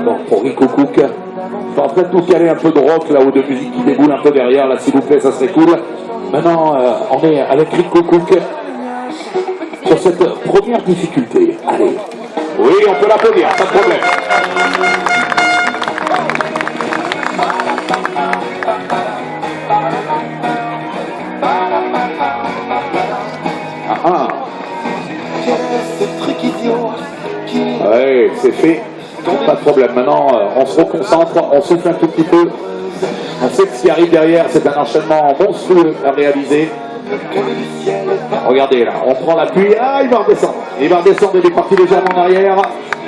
Bon, pour Rico Cook, t'es en train de nous caler un peu de rock là ou de musique qui déboule un peu derrière, là s'il vous plaît, ça serait cool. Maintenant, on est avec Rico Cook sur cette première difficulté. Allez, oui, on peut l'applaudir, pas de problème. Oui, c'est fait. Pas de problème. Maintenant, on se reconcentre, on souffle un tout petit peu. On sait que ce qui arrive derrière, c'est un enchaînement monstrueux à réaliser. Regardez là, on prend l'appui. Ah, il va redescendre. Il va redescendre, il est parti légèrement en arrière.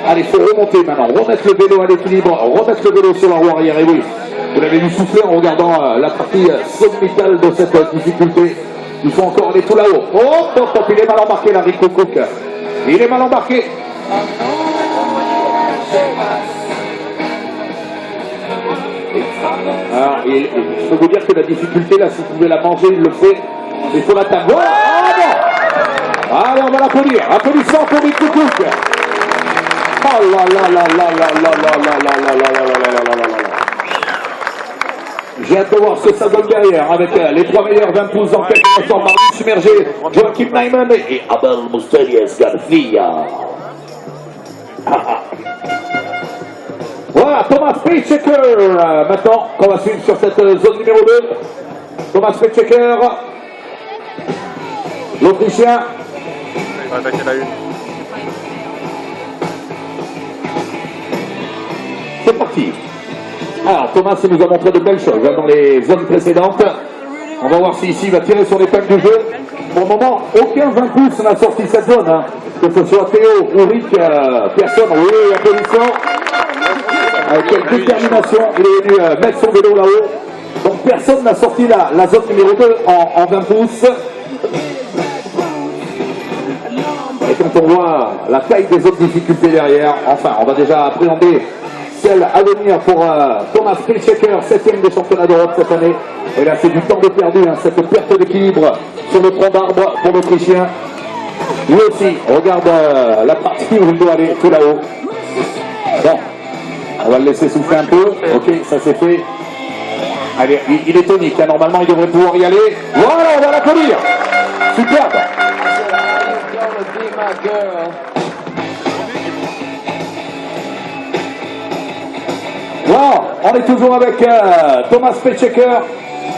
Allez, il faut remonter maintenant. Remettre le vélo à l'équilibre. Remettre le vélo sur la roue arrière. Et oui, vous l'avez vu souffler en regardant la partie sommitale de cette difficulté. Il faut encore aller tout là-haut. Oh, hop, hop, il est mal embarqué là, Rico Cook. Il est mal embarqué. Alors, je peux vous dire que la difficulté, là, si vous pouvez la manger, il le fait. Il faut la taper. Voilà. Ah bon. Allez, on va l'applaudir. Applaudissement pour Rico Cook. Oh là là là là là là là là là là là là là là. J'ai hâte de voir ce que ça donne derrière avec les trois meilleurs 20 pouces en quelques instants par lui submergé. Joachim Neyman et Abel Musteriez Garcia. Voilà, Thomas Peitschecker, maintenant qu'on va suivre sur cette zone numéro 2. Thomas Peitschecker, l'Autrichien. Il va attaquer la une. C'est parti. Alors Thomas nous a montré de belles choses dans les zones précédentes. On va voir si ici il va tirer son épingle du jeu. Pour le moment, aucun 20 pouces n'a sorti cette zone. Hein. Que ce soit Théo ou Rick, personne. Oui, applaudissement. Avec quelle détermination il est venu mettre son vélo là-haut. Donc personne n'a sorti la zone numéro 2 en 20 pouces. Et quand on voit la taille des autres difficultés derrière, enfin, on va déjà appréhender celle à venir pour Thomas Peitschecker, 7e des championnats d'Europe cette année. Et là, c'est du temps de perdu, hein, cette perte d'équilibre sur le tronc d'arbre pour l'Autrichien. Lui aussi, regarde la partie où il doit aller tout là-haut. Bon, on va le laisser souffler un peu. Ok, ça c'est fait. Allez, il est tonique, hein. Normalement il devrait pouvoir y aller. Voilà, on va l'applaudir. Superbe. Bon, on est toujours avec Thomas Peitschecker.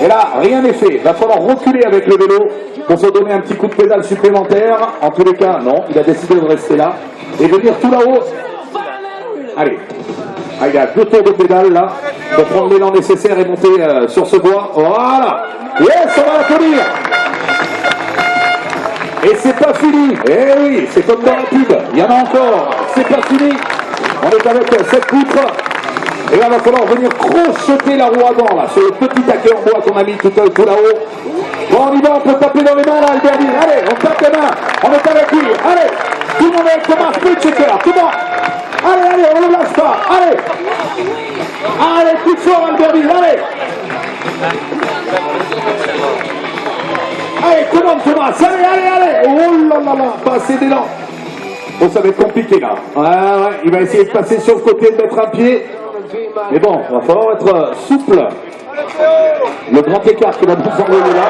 Et là, rien n'est fait. Il va falloir reculer avec le vélo pour se donner un petit coup de pédale supplémentaire. En tous les cas, non, il a décidé de rester là et venir tout là-haut. Allez. Ah, il y a 2 tours de pédale là pour prendre l'élan nécessaire et monter sur ce bois. Voilà. Yes, on va l'applaudir. Et c'est pas fini. Eh oui, c'est comme dans la pub. Il y en a encore. C'est pas fini. On est avec cette poutre. Et là, il va falloir venir crocheter la roue avant, là, sur le petit taquet en bois qu'on a mis tout là-haut. Bon, on y va, on peut taper dans les mains, là, Albertine. Allez, on tape les mains. On est avec lui. Allez, tout le monde est avec Thomas Peitschecker. Tout le monde. Allez, allez, on ne lâche pas. Allez. Allez, plus fort, Albertine. Allez. Allez, commande, Thomas. Allez, allez, allez. Oh là là là, pas assez d'élan. Bon, ça va être compliqué, là. Ouais, il va essayer de passer sur le côté, de mettre un pied. Mais bon, il va falloir être souple. Le grand écart qu'il va nous envoyer là.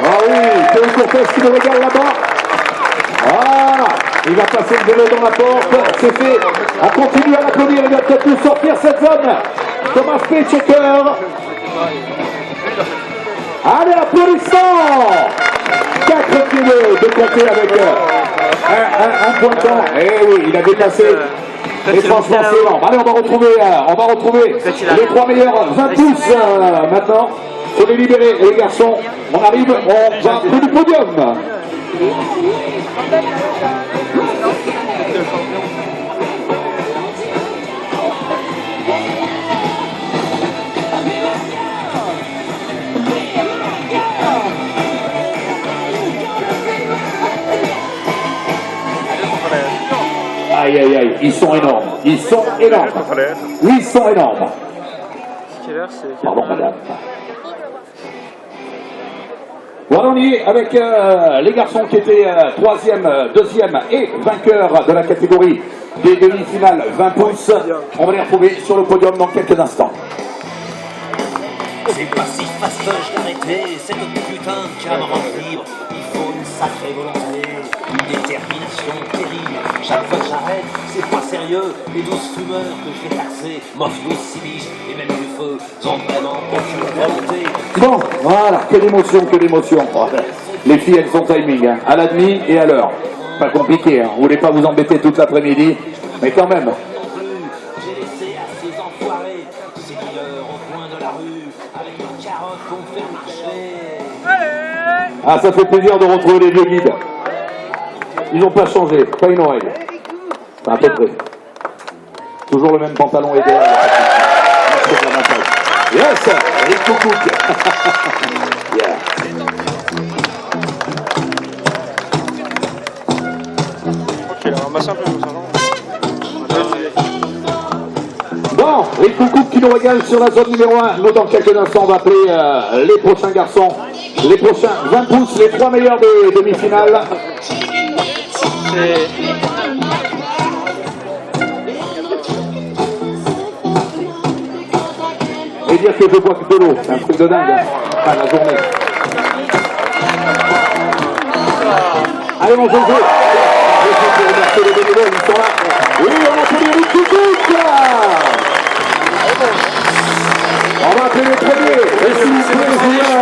Ah oui, Théo Courtès qui le regarde là-bas. Voilà, il va passer le vélo dans la porte. C'est fait. On continue à l'applaudir. Il va peut-être nous sortir cette zone. Thomas Peitschecker. Allez, applaudissement. 4 pieds de compter avec un point de temps. Eh oui, il a dépassé. Et franchement, c'est énorme. Allez, on va retrouver les 3 meilleurs 20 pouces maintenant. Sur les libérés et les garçons. On arrive, on va près du podium. Aïe, aïe, aïe, ils sont énormes. Ils sont énormes. Oui, ils sont énormes. Pardon, madame. Voilà, on y est avec les garçons qui étaient troisième, deuxième et vainqueurs de la catégorie des demi-finales 20 pouces. On va les retrouver sur le podium dans quelques instants. C'est pas si fastoche d'arrêter cette putain de caméra libre. Il faut une sacrée volonté, une détermination terrible. Chaque fois que j'arrête, c'est pas sérieux. Les 12 fumeurs que je vais taxer m'offrent 12 civiches et même du feu. Ont vraiment aucune volonté. Bon, voilà, que d'émotion, que d'émotion. Les filles, elles sont timing, hein, à la demi et à l'heure. Pas compliqué, hein. Vous voulez pas vous embêter toute l'après-midi, mais quand même. J'ai laissé à ces enfoirés, ces dealers au coin de la rue, avec leurs carottes qu'on me fait marcher. Ah, ça fait plaisir de retrouver les vieux guides. Ils n'ont pas changé, pas une oreille. Enfin, à peu près. Toujours le même pantalon et derrière. Yes, Rick Coucouc. Yeah. Ok, là, ramasse un peu, ça va. Bon, Rick Coucouc qui nous régale sur la zone numéro 1. Nous, dans quelques instants, on va appeler les prochains garçons. Les prochains 20 pouces, les 3 meilleurs des demi-finales. Et dire que je bois que de l'eau, c'est un truc de dingue, hein. Enfin, la journée. Allez mon Jojo, je vais remercier les bénévoles, ils sont là. Oui, on applaudit Rick Coucouc. On va appeler les premiers. Et s'il vous plaît,